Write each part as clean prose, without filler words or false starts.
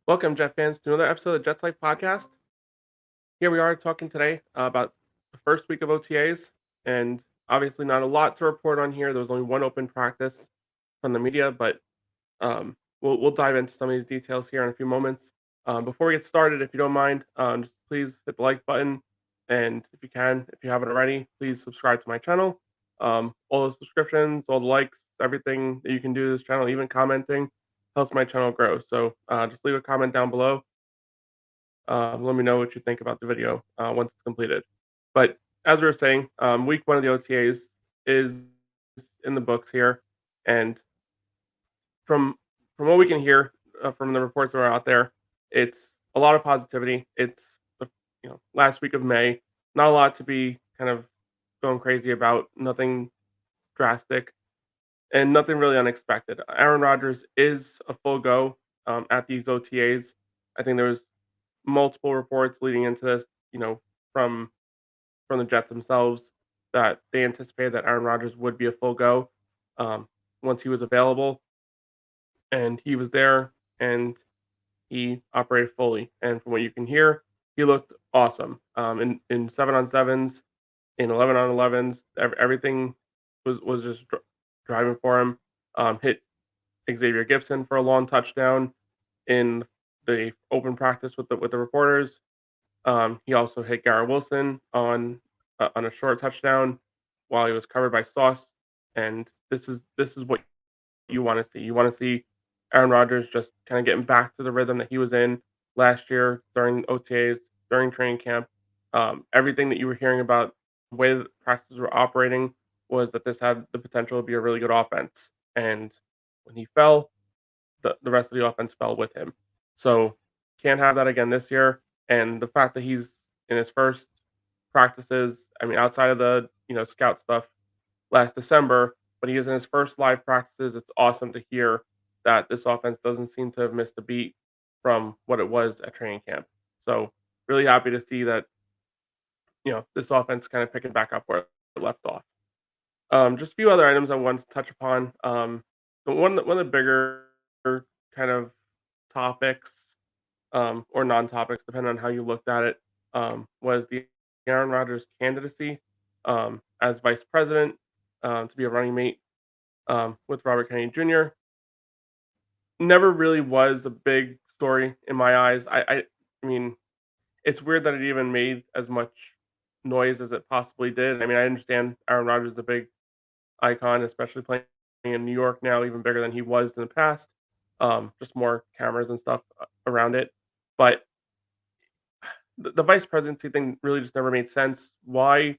Welcome, Jet fans, to another episode of Jets Life Podcast. Here we are talking today about the first week of OTAs, and obviously not a lot to report on here. There was only one open practice from the media, but we'll dive into some of these details here in a few moments. Before we get started, if you don't mind, just please hit the like button, and if you haven't already, please subscribe to my channel. All the subscriptions, all the likes, everything that you can do to this channel, even commenting, helps my channel grow. So just leave a comment down below. Let me know what you think about the video once it's completed. But as we were saying, week one of the OTAs is in the books here, and from from what we can hear from the reports that are out there, it's a lot of positivity. It's the last week of May, not a lot to be kind of going crazy about. Nothing drastic and nothing really unexpected. Aaron Rodgers is a full go at these OTAs. I think there was multiple reports leading into this, from the Jets themselves that they anticipated that Aaron Rodgers would be a full go um, once he was available, and he was there and he operated fully. And from what you can hear, he looked awesome in 7-on-7s, in 11-on-11s. Everything was just driving for him. Hit Xavier Gibson for a long touchdown in the open practice with the reporters. He also hit Garrett Wilson on a short touchdown while he was covered by Sauce, and this is what you want to see. You want to see Aaron Rodgers just kind of getting back to the rhythm that he was in last year during OTAs, during training camp. Everything that you were hearing about the way that practices were operating was that this had the potential to be a really good offense. And when he fell, the rest of the offense fell with him. So can't have that again this year. And the fact that he's in his first practices, I mean, outside of the scout stuff last December, but he is in his first live practices. It's awesome to hear that this offense doesn't seem to have missed a beat from what it was at training camp. So really happy to see that this offense kind of picking back up where it left off. Just a few other items I wanted to touch upon. One of the bigger kind of topics or non-topics, depending on how you looked at it, was the Aaron Rodgers candidacy as vice president to be a running mate with Robert Kennedy Jr. Never really was a big story in my eyes. I mean, it's weird that it even made as much noise as it possibly did. I mean, I understand Aaron Rodgers is a big icon, especially playing in New York now, even bigger than he was in the past. Just more cameras and stuff around it. But the vice presidency thing really just never made sense. Why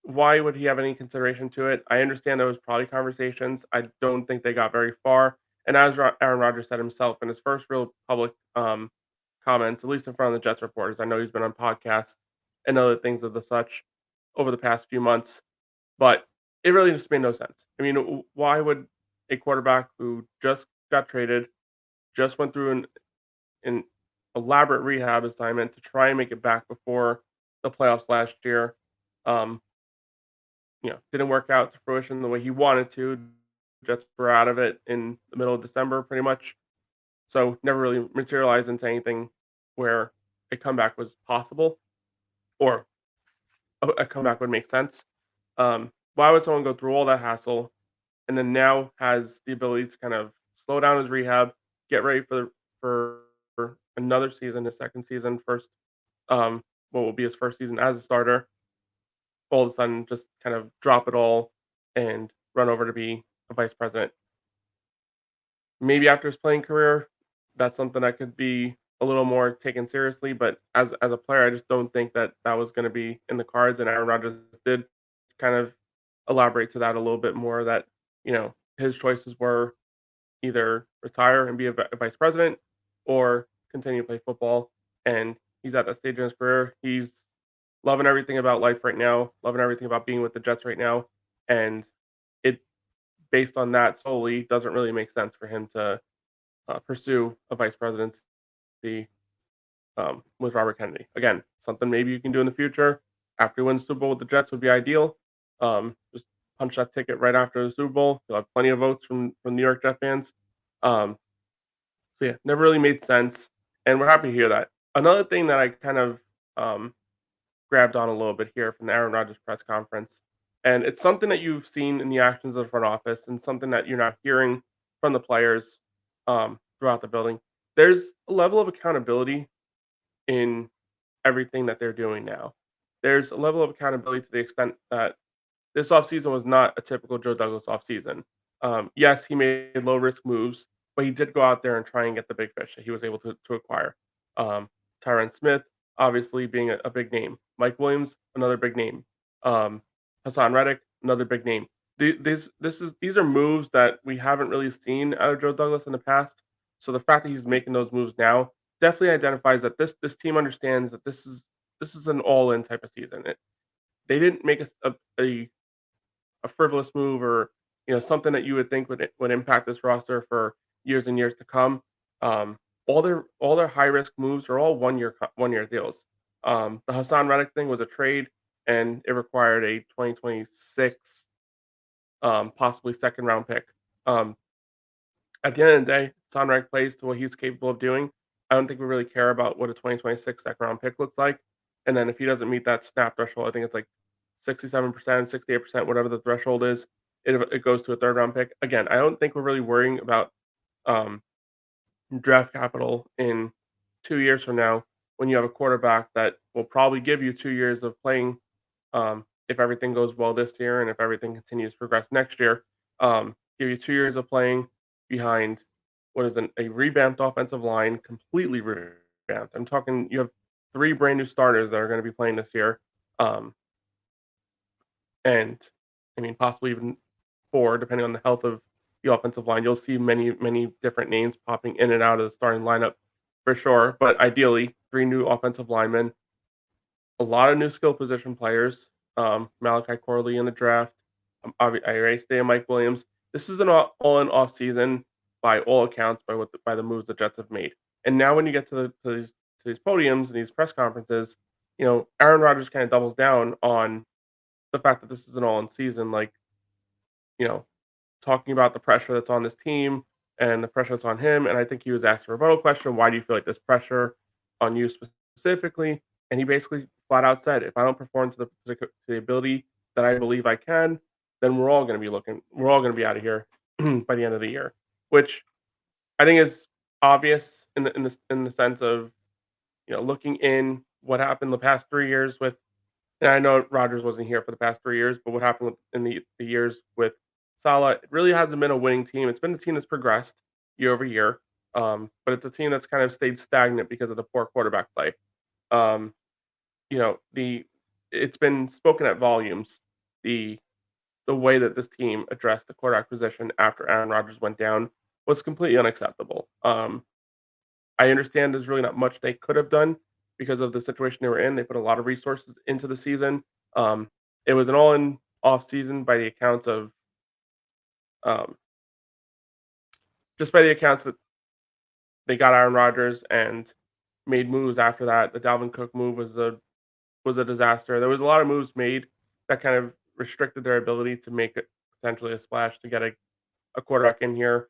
would he have any consideration to it? I understand there was probably conversations. I don't think they got very far. And as Aaron Rodgers said himself in his first real public comments, at least in front of the Jets reporters, I know he's been on podcasts and other things of the such over the past few months, but it really just made no sense. I mean, why would a quarterback who just got traded, just went through an elaborate rehab assignment to try and make it back before the playoffs last year, um, didn't work out to fruition the way he wanted to. Jets were out of it in the middle of December, pretty much. So never really materialized into anything where a comeback was possible or a comeback would make sense. Why would someone go through all that hassle and then now has the ability to kind of slow down his rehab, get ready for another season, his second season, first what will be his first season as a starter, all of a sudden just kind of drop it all and run over to be a vice president. Maybe after his playing career, that's something that could be a little more taken seriously. But as a player, I just don't think that that was going to be in the cards. And Aaron Rodgers did kind of elaborate to that a little bit more. That his choices were either retire and be a vice president or continue to play football. And he's at that stage in his career. He's loving everything about life right now, loving everything about being with the Jets right now. And it, based on that solely, doesn't really make sense for him to pursue a vice presidency with Robert Kennedy. Again, something maybe you can do in the future. After he wins the Super Bowl with the Jets would be ideal. Just punch that ticket right after the Super Bowl. You'll have plenty of votes from New York Jet fans. Um, So yeah, never really made sense, and we're happy to hear that. Another thing that I kind of um, grabbed on a little bit here from the Aaron Rodgers press conference, and it's something that you've seen in the actions of the front office, and something that you're not hearing from the players throughout the building. There's a level of accountability in everything that they're doing now. There's a level of accountability to the extent that this offseason was not a typical Joe Douglas offseason. Yes, he made low risk moves, but he did go out there and try and get the big fish that he was able to acquire. Um, Tyron Smith, obviously being a big name. Mike Williams, another big name. Um, Hassan Reddick, another big name. These are moves that we haven't really seen out of Joe Douglas in the past. So the fact that he's making those moves now definitely identifies that this team understands that this is an all in type of season. They didn't make a frivolous move or something that you would think would impact this roster for years and years to come. All their high risk moves are all 1 year deals. The Hassan Reddick thing was a trade, and it required a 2026 possibly second round pick. Um, at the end of the day, Hassan Reddick plays to what he's capable of doing. I don't think we really care about what a 2026 second round pick looks like. And then if he doesn't meet that snap threshold, I think it's like 67%, 68%, whatever the threshold is, it goes to a third round pick. Again, I don't think we're really worrying about um, draft capital in 2 years from now when you have a quarterback that will probably give you 2 years of playing if everything goes well this year and if everything continues to progress next year. Give you 2 years of playing behind what is a revamped offensive line, completely revamped. I'm talking you have three brand new starters that are going to be playing this year. Um, and I mean, possibly even four, depending on the health of the offensive line. You'll see many, many different names popping in and out of the starting lineup for sure. But ideally, three new offensive linemen, a lot of new skill position players. Malachi Corley in the draft. I erased and Mike Williams. This is an all-in off season by all accounts by the moves the Jets have made. And now when you get to these podiums and these press conferences, Aaron Rodgers kind of doubles down on the fact that this is an all-in season, like you know, talking about the pressure that's on this team and the pressure that's on him. And I think he was asked a rebuttal question, why do you feel like this pressure on you specifically? And he basically flat out said, if I don't perform to the ability that I believe I can, then we're all going to be out of here by the end of the year, which I think is obvious in the sense of, looking in what happened the past 3 years with, and I know Rodgers wasn't here for the past 3 years, but what happened in the years with Salah, it really hasn't been a winning team. It's been a team that's progressed year over year, but it's a team that's kind of stayed stagnant because of the poor quarterback play. Um, the it's been spoken at volumes. The the way that this team addressed the quarterback position after Aaron Rodgers went down was completely unacceptable. I understand there's really not much they could have done because of the situation they were in. They put a lot of resources into the season. Um, it was an all-in off season by the accounts of um, just by the accounts that they got Aaron Rodgers and made moves after that. The Dalvin Cook move was a disaster. There was a lot of moves made that kind of restricted their ability to make it potentially a splash to get a quarterback in here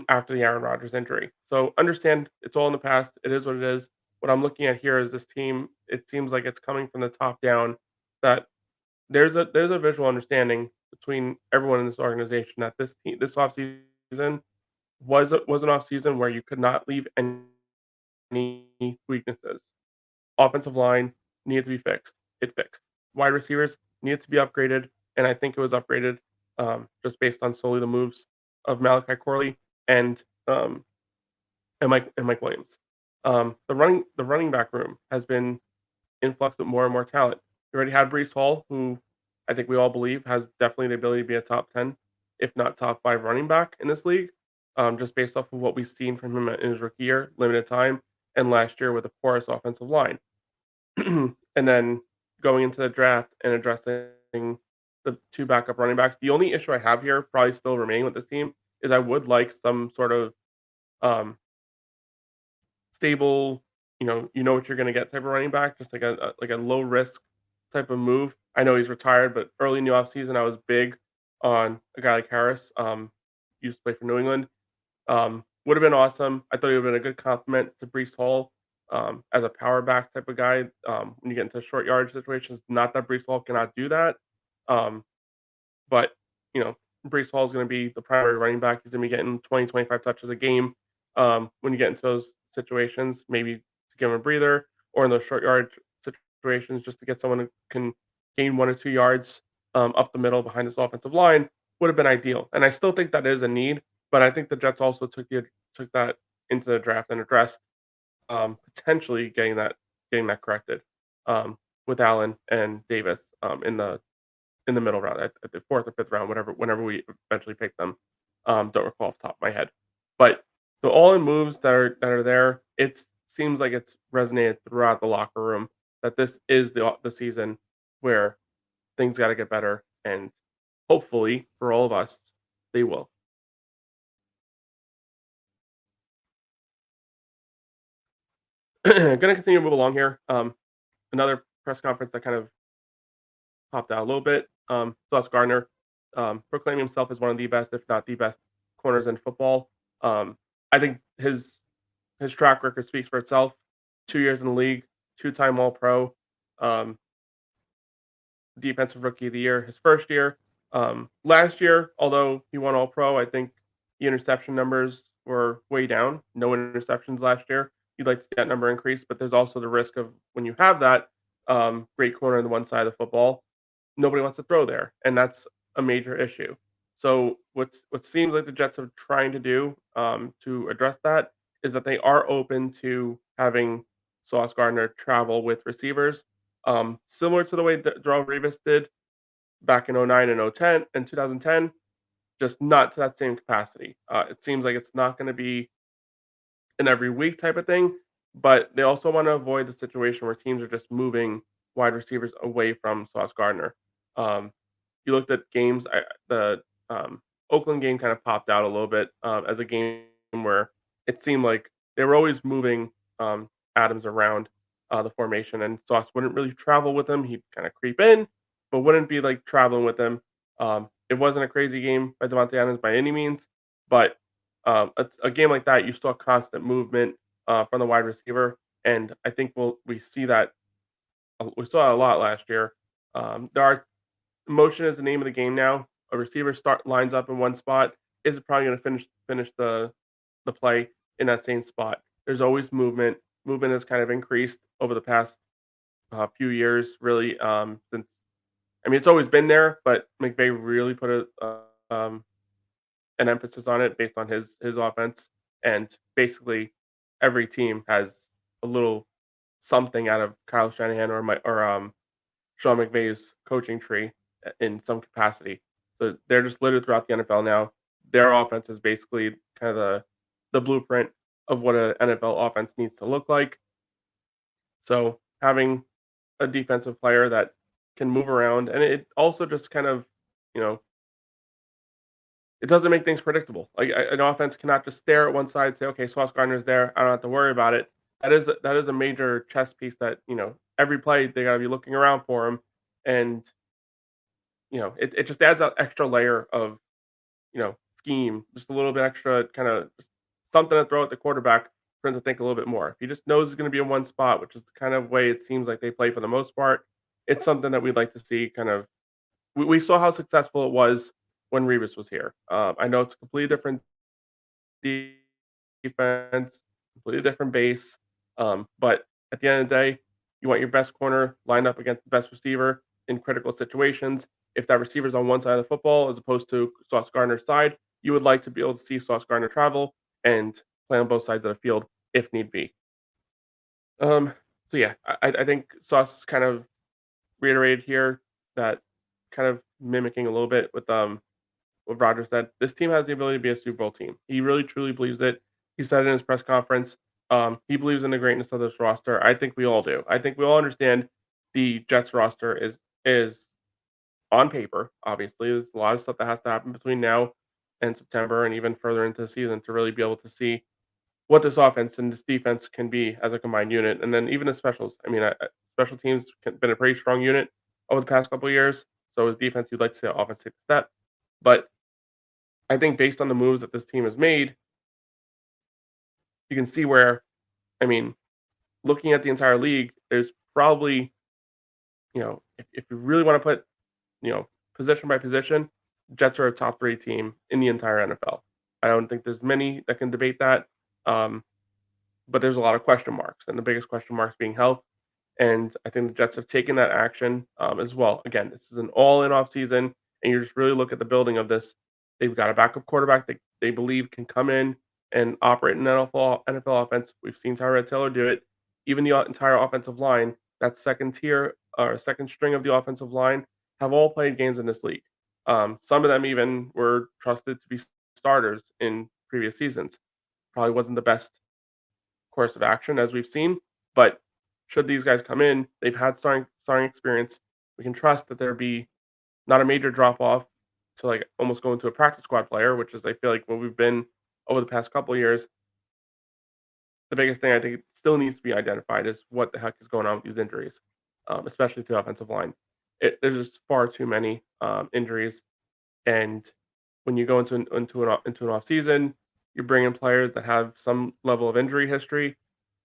after the Aaron Rodgers injury. So understand it's all in the past. It is what it is. What I'm looking at here is this team. It seems like it's coming from the top down. That there's a visual understanding between everyone in this organization that this offseason was an offseason where you could not leave any weaknesses. Offensive line needed to be fixed. It fixed. Wide receivers needed to be upgraded, and I think it was upgraded just based on solely the moves of Malachi Corley and um, and Mike Williams. The running back room has been influx with more and more talent. We already had Brees Hall, who I think we all believe has definitely the ability to be a top 10, if not top five running back in this league, just based off of what we've seen from him in his rookie year, limited time, and last year with a porous offensive line. And then going into the draft and addressing the two backup running backs. The only issue I have here, probably still remaining with this team, is I would like some sort of um, stable, you know what you're going to get type of running back, just like a low risk type of move. I know he's retired, but early in the offseason, I was big on a guy like Harris. Used to play for New England. would have been awesome. I thought he would have been a good compliment to Brees Hall as a power back type of guy. When you get into short yardage situations, not that Brees Hall cannot do that. Um, but, you know, Brees Hall is going to be the primary running back. He's going to be getting 20, 25 touches a game. When you get into those situations, maybe to give him a breather or in those short yard situations, just to get someone who can gain 1 or 2 yards up the middle behind this offensive line would have been ideal. And I still think that is a need, but I think the Jets also took that into the draft and addressed potentially getting that corrected with Allen and Davis in the middle round, at the fourth or fifth round, whenever we eventually pick them. Don't recall off the top of my head, but the all-in moves that are there, it seems like it's resonated throughout the locker room that this is the season where things got to get better, and hopefully for all of us, they will. Going to continue to move along here. Another press conference that kind of popped out a little bit. Sauce Gardner proclaiming himself as one of the best, if not the best, corners in football. I think his track record speaks for itself. 2 years in the league, two-time All-Pro, um, defensive rookie of the year his first year. Last year, although he won All-Pro, I think the interception numbers were way down. No interceptions last year. You'd like to see that number increase, but there's also the risk of when you have that great corner on the one side of the football, nobody wants to throw there, and that's a major issue. So what seems like the Jets are trying to do to address that is that they are open to having Sauce Gardner travel with receivers, similar to the way that Darrelle Revis did back in '09 and '10 and 2010, just not to that same capacity. It seems like it's not going to be an every week type of thing, but they also want to avoid the situation where teams are just moving wide receivers away from Sauce Gardner. You looked at games, the Oakland game kind of popped out a little bit as a game where it seemed like they were always moving Adams around the formation, and Sauce wouldn't really travel with him. He'd kind of creep in, but wouldn't be like traveling with him. It wasn't a crazy game by Devontae Adams by any means, but a game like that, you saw constant movement from the wide receiver, and I think we see that we saw it a lot last year. There are motion is the name of the game now. A receiver start lines up in one spot, is it probably going to finish the play in that same spot. There's always movement. Movement has kind of increased over the past few years, really. Since I mean, it's always been there, but McVay really put an emphasis on it based on his offense, and basically every team has a little something out of Kyle Shanahan or Sean McVay's coaching tree in some capacity. So they're just littered throughout the NFL now. Their offense is basically kind of the blueprint of what an NFL offense needs to look like. So having a defensive player that can move around, and it also just kind of, you know, it doesn't make things predictable. Like an offense cannot just stare at one side and say, "Okay, Sauce Gardner's there. I don't have to worry about it." That is a major chess piece that every play they got to be looking around for him, and it just adds that extra layer of scheme, just a little bit extra kind of something to throw at the quarterback for him to think a little bit more. If he just knows he's going to be in one spot, which is the kind of way it seems like they play for the most part, it's something that we'd like to see. Kind of, we saw how successful it was when Revis was here. I know it's a completely different defense, completely different base, but at the end of the day, you want your best corner lined up against the best receiver in critical situations. If that receiver's on one side of the football as opposed to Sauce Gardner's side, you would like to be able to see Sauce Gardner travel and play on both sides of the field if need be. Um, so yeah, I think Sauce kind of reiterated here that kind of mimicking a little bit with what Rodgers said. This team has the ability to be a Super Bowl team. He really truly believes it. He said it in his press conference. He believes in the greatness of this roster. I think we all do. I think we all understand the Jets roster is on paper. Obviously, there's a lot of stuff that has to happen between now and September, and even further into the season to really be able to see what this offense and this defense can be as a combined unit, and then even the specials. I mean, special teams been a pretty strong unit over the past couple of years. So as defense, you'd like to see the offense take a step, but I think based on the moves that this team has made, you can see where, I mean, looking at the entire league, there's probably, if you really want to put, position by position, Jets are a top three team in the entire NFL. I don't think there's many that can debate that. Um, but there's a lot of question marks, and the biggest question marks being health. And I think the Jets have taken that action as well. Again, this is an all-in offseason, and you just really look at the building of this. They've got a backup quarterback that they believe can come in and operate in NFL offense. We've seen Tyrod Taylor do it. Even the entire offensive line, that second tier or second string of the offensive line, have all played games in this league. Some of them even were trusted to be starters in previous seasons. Probably wasn't the best course of action as we've seen. But should these guys come in, they've had starting experience. We can trust that there be not a major drop off to like almost go into a practice squad player, which is I feel like what we've been over the past couple of years. The biggest thing I think still needs to be identified is what the heck is going on with these injuries, especially to the offensive line. There's just far too many injuries, and when you go into an off season, you're bringing players that have some level of injury history.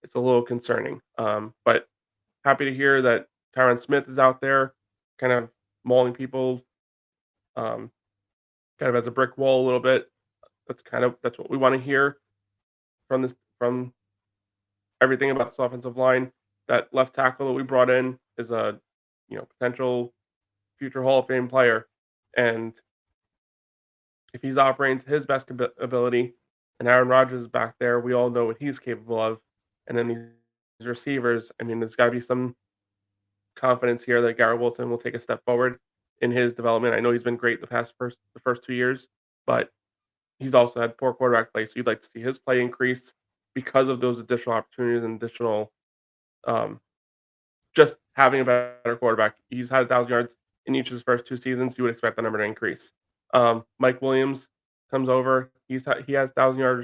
It's a little concerning. But happy to hear that Tyron Smith is out there, kind of mauling people, um, kind of as a brick wall a little bit. That's what we want to hear from everything about this offensive line. That left tackle that we brought in is a potential future Hall of Fame player, and if he's operating to his best ability, and Aaron Rodgers is back there, we all know what he's capable of. And then these receivers, I mean, there's got to be some confidence here that Garrett Wilson will take a step forward in his development. I know he's been great the first 2 years, but he's also had poor quarterback play. So you'd like to see his play increase because of those additional opportunities and additional um, just having a better quarterback. He's had 1,000 yards in each of his first 2 seasons. You would expect that number to increase. Mike Williams comes over. He has 1,000 yard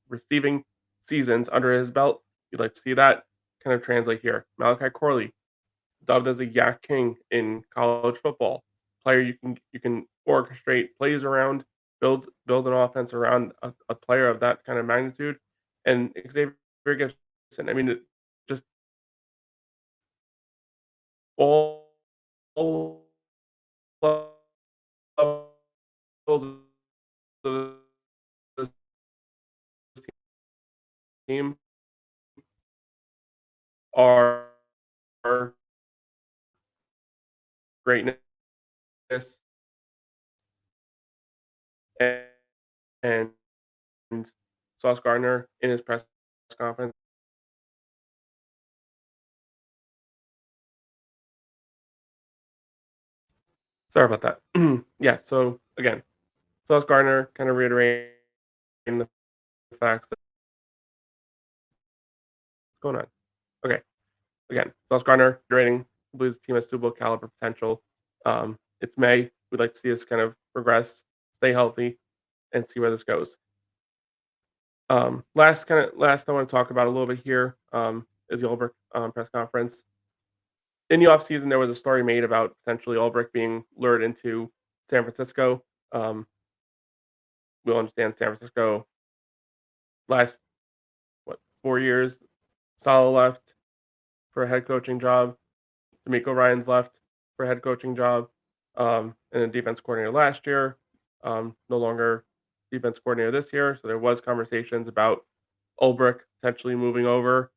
receiving seasons under his belt. You'd like to see that kind of translate here. Malachi Corley, dubbed as a Yak King in college football, player you can orchestrate plays around, build an offense around a player of that kind of magnitude, and Xavier Gibson. I mean, just all levels of this team are greatness, and, and Sauce Gardner in his press conference. Sorry about that. Yeah. So again, Sauce Gardner kind of reiterating the facts that what's going on. Okay. Again, Sauce Gardner reiterating believes the team has Super Bowl caliber potential. It's May. We'd like to see us kind of progress, stay healthy, and see where this goes. Last I want to talk about a little bit here is the Ulbrich press conference. In the offseason, there was a story made about potentially Ulbrich being lured into San Francisco. We'll understand San Francisco last 4 years. Saleh left for a head coaching job. D'Amico Ryan's left for a head coaching job, and a defense coordinator last year. No longer defense coordinator this year. So there was conversations about Ulbrich potentially moving over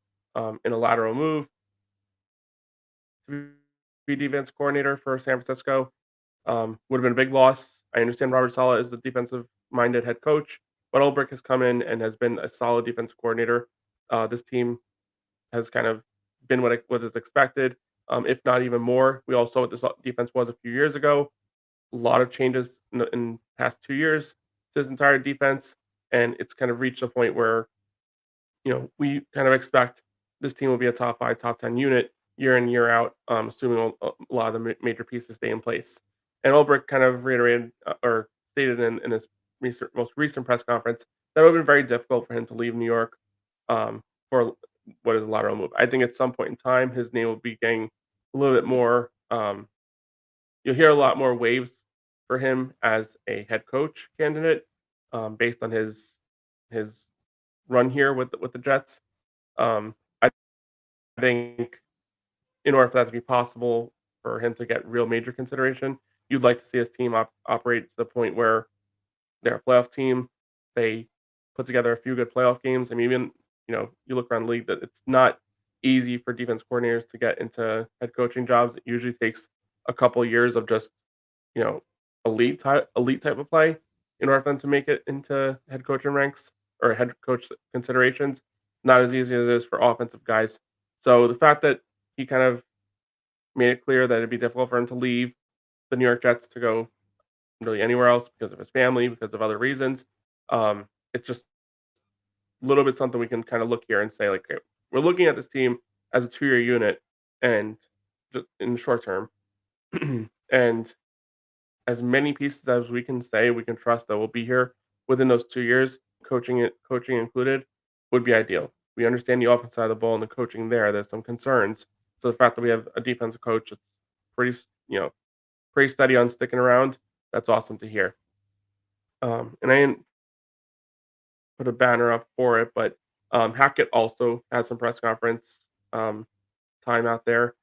in a lateral move to be defense coordinator for San Francisco. Would have been a big loss. I understand Robert Saleh is the defensive minded head coach, but Ulbrich has come in and has been a solid defense coordinator. This team has kind of been what is expected, if not even more. We all saw what this defense was a few years ago. A lot of changes in past 2 years to this entire defense, and it's kind of reached a point where we kind of expect this team will be a top 5, top 10 unit year in, year out, assuming a lot of the major pieces stay in place. And Ulbrich kind of reiterated or stated in his most recent press conference that it would have been very difficult for him to leave New York for what is a lateral move. I think at some point in time, his name will be getting a little bit more. You'll hear a lot more waves for him as a head coach candidate based on his run here with the Jets. I think in order for that to be possible, for him to get real major consideration, you'd like to see his team operate to the point where they're a playoff team. They put together a few good playoff games. I mean, even you look around the league that it's not easy for defense coordinators to get into head coaching jobs. It usually takes a couple of years of just you know elite type of play in order for them to make it into head coaching ranks or head coach considerations. Not as easy as it is for offensive guys. So the fact that he kind of made it clear that it'd be difficult for him to leave the New York Jets to go really anywhere else because of his family, because of other reasons. It's just a little bit something we can kind of look here and say, like, okay, we're looking at this team as a 2-year unit and just in the short term. And as many pieces as we can say we can trust that will be here within those 2 years, coaching included, would be ideal. We understand the offense side of the ball and the coaching there. There's some concerns. So the fact that we have a defensive coach that's pretty, pretty steady on sticking around, that's awesome to hear. And I didn't put a banner up for it, but Hackett also had some press conference time out there.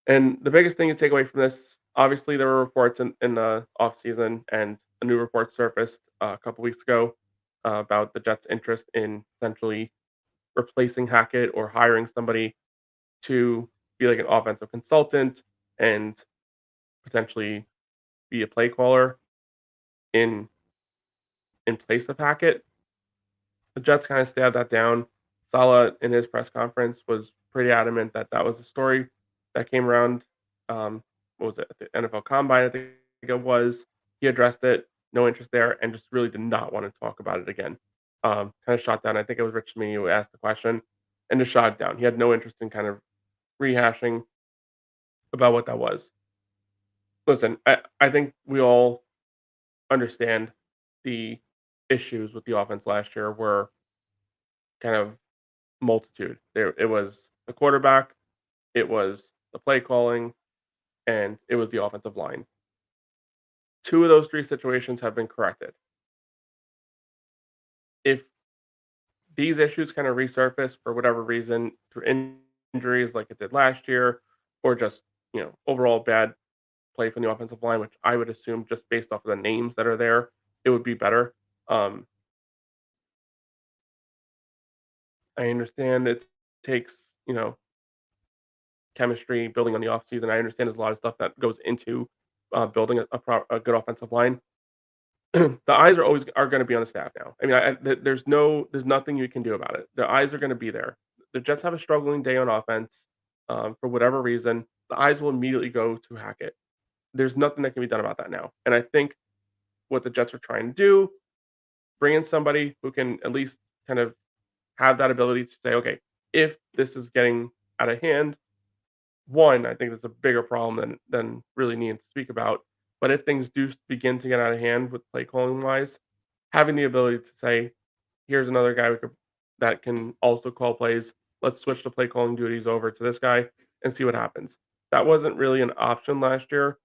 And the biggest thing to take away from this, obviously, there were reports in the offseason, and a new report surfaced a couple weeks ago about the Jets' interest in potentially replacing Hackett or hiring somebody to be like an offensive consultant and potentially be a play caller in in place of Hackett. The Jets kind of stabbed that down. Saleh, in his press conference, was pretty adamant that that was the story that came around. What was it? At the NFL Combine, I think it was. He addressed it, no interest there, and just really did not want to talk about it again. Kind of shot down. I think it was Rich Smee who asked the question and just shot it down. He had no interest in kind of rehashing about what that was. Listen, I think we all understand the issues with the offense last year were kind of multitude. There it was the quarterback, it was the play calling, and it was the offensive line. Two of those three situations have been corrected. If these issues kind of resurface for whatever reason through injuries like it did last year, or just overall bad play from the offensive line, which I would assume just based off of the names that are there, it would be better. Um, I understand it takes chemistry, building on the offseason. I understand there's a lot of stuff that goes into building a good offensive line. The eyes are going to be on the staff now. I mean, there's nothing you can do about it. The eyes are going to be there. The Jets have a struggling day on offense for whatever reason. The eyes will immediately go to Hackett. There's nothing that can be done about that now. And I think what the Jets are trying to do, bring in somebody who can at least kind of have that ability to say, okay, if this is getting out of hand, one, I think that's a bigger problem than really needing to speak about. But if things do begin to get out of hand with play calling wise, having the ability to say, here's another guy that can also call plays. Let's switch the play calling duties over to this guy and see what happens. That wasn't really an option last year.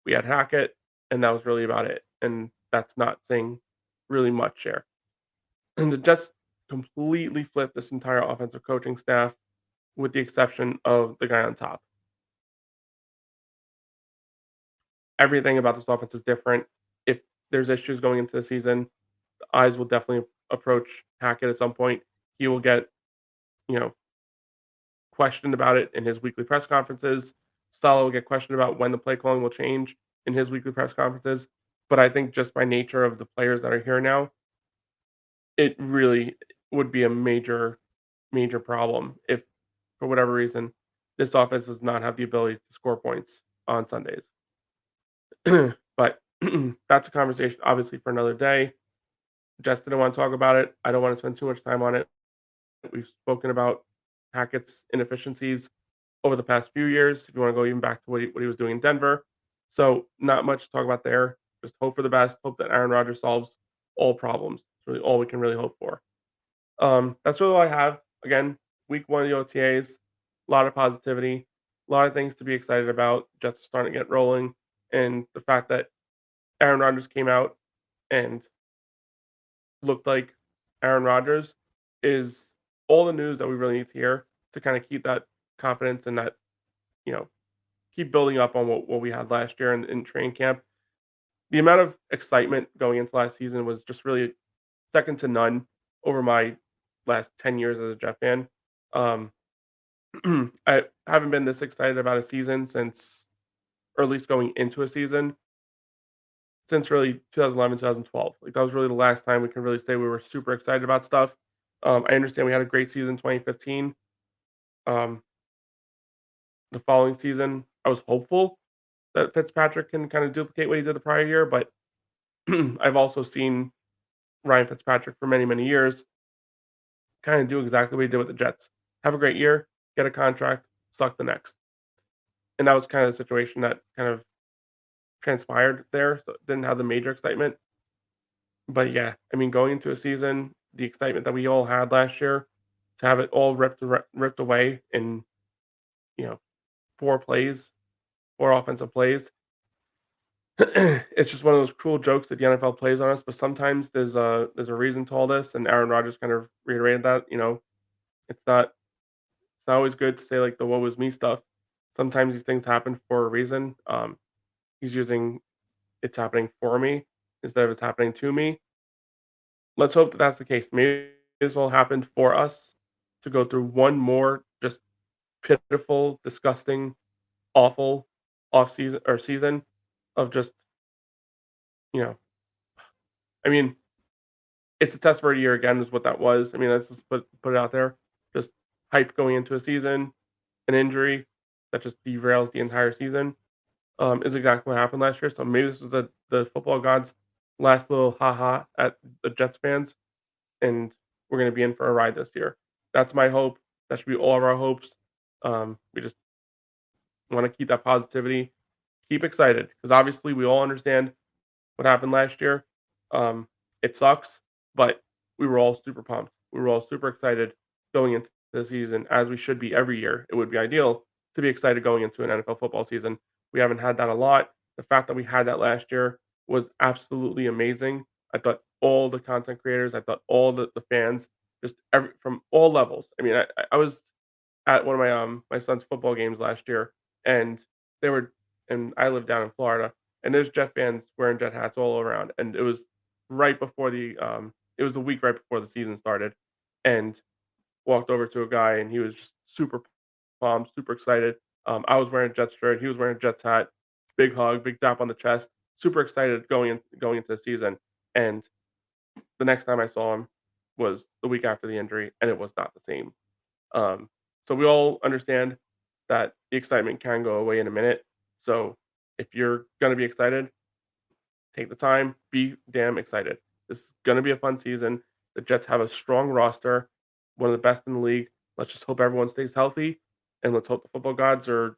We had Hackett, and that was really about it. And that's not saying really much here. And the Jets completely flipped this entire offensive coaching staff with the exception of the guy on top. Everything about this offense is different. If there's issues going into the season, the eyes will definitely approach Hackett at some point. He will get, you know, questioned about it in his weekly press conferences. Saleh will get questioned about when the play calling will change in his weekly press conferences. But I think just by nature of the players that are here now, it really would be a major, major problem if, for whatever reason, this offense does not have the ability to score points on Sundays. But that's a conversation, obviously, for another day. Jess didn't want to talk about it. I don't want to spend too much time on it. We've spoken about Hackett's inefficiencies over the past few years. If you want to go even back to what he was doing in Denver, so not much to talk about there. Just hope for the best. Hope that Aaron Rodgers solves all problems. It's really all we can really hope for. That's really all I have. Again, week one of the OTAs, a lot of positivity, a lot of things to be excited about. Jets are starting to get rolling, and the fact that Aaron Rodgers came out and looked like Aaron Rodgers is all the news that we really need to hear to kind of keep that confidence and that, you know, keep building up on what we had last year in training camp. The amount of excitement going into last season was just really second to none over my last 10 years as a Jet fan. Um, I haven't been this excited about a season since, or at least going into a season, since really 2011, 2012. Like that was really the last time we can really say we were super excited about stuff. I understand we had a great season 2015. Um, the following season, I was hopeful that Fitzpatrick can kind of duplicate what he did the prior year, but I've also seen Ryan Fitzpatrick for many, many years kind of do exactly what he did with the Jets. Have a great year, get a contract, suck the next. And that was kind of the situation that kind of transpired there. So didn't have the major excitement. But yeah, I mean, going into a season, the excitement that we all had last year, to have it all ripped away in, you know, 4 plays, 4 offensive plays. It's just one of those cruel jokes that the NFL plays on us. But sometimes there's a reason to all this, and Aaron Rodgers kind of reiterated that. It's not it's not always good to say like the "woe is me" stuff. Sometimes these things happen for a reason. He's using "it's happening for me" instead of "it's happening to me." Let's hope that that's the case. Maybe this will happen for us to go through one more just pitiful, disgusting, awful off season or season of just, you know, I mean, it's a test for a year again is what that was. I mean, let's just put it out there. Just hype going into a season, an injury that just derails the entire season, is exactly what happened last year. So maybe this is the football gods' last little ha-ha at the Jets fans, and we're gonna be in for a ride this year. That's my hope. That should be all of our hopes. We just wanna keep that positivity, keep excited because obviously we all understand what happened last year. It sucks, but we were all super pumped. We were all super excited going into the season, as we should be every year. It would be ideal to be excited going into an NFL football season. We haven't had that a lot. The fact that we had that last year was absolutely amazing. I thought all the content creators, I thought all the fans, just every from all levels. I mean, I was at one of my son's football games last year, and they were and I live down in Florida, and there's Jet fans wearing Jet hats all around, and it was the week right before the season started, and walked over to a guy, and he was just super pumped, super excited. I was wearing a Jets shirt, he was wearing a Jets hat, big hug, big tap on the chest, super excited going into the season, and the next time I saw him was the week after the injury, and it was not the same. Um, so we all understand that the excitement can go away in a minute. So if you're gonna be excited, take the time, be damn excited. This is gonna be a fun season. The Jets have a strong roster, one of the best in the league. Let's just hope everyone stays healthy, and let's hope the football gods are,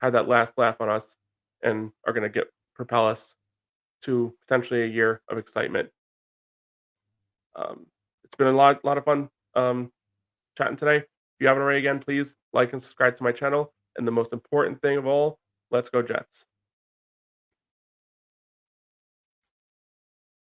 have that last laugh on us and are gonna get propel us to potentially a year of excitement. It's been a lot of fun. Chatting today. If you haven't already, again, please like and subscribe to my channel. And the most important thing of all, let's go Jets.